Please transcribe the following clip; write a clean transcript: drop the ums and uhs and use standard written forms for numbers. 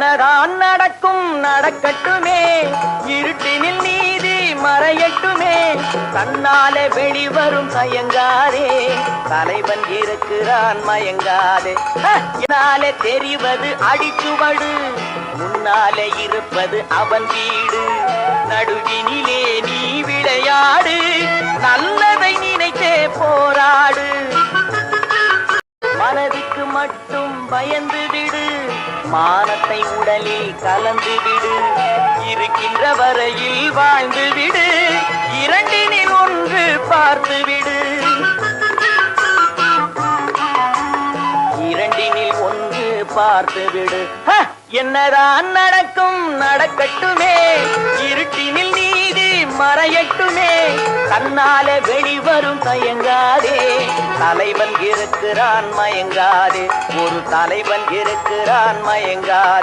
என்னதான் நடக்கும் நடக்கட்டுமே, இருட்டினில் நீதி மறையட்டுமே, கண்ணாலே வெளிவரும் தயங்காதே, தலைவன் இருக்கிறான் மயங்காதே. என்னாலே தெரிவது அடிச்சுவடு, முன்னாலே இருப்பது அவன் வீடு, நடுவினிலே நீ விளையாடு, நல்லதை நினைத்தே போராடு. மனதுக்கு மட்டும் பயந்து விடு, மானத்தை உடலில் கலந்து விடு, இருக்கின்ற வரையில் வாழ்ந்து விடு, இரண்டினில் ஒன்று பார்த்து விடு, இரண்டினில் ஒன்று பார்த்து விடு. என்னதான் நடக்கும் நடக்கட்டுமே, இருட்டினில் நீதி மறையட்டுமே, கண்ணாலே வெளிவரும் தயங்காதே, தலைவன் இருக்கிறான் மயங்காதே, ஒரு தலைவன் இருக்கிறான் மயங்காதே.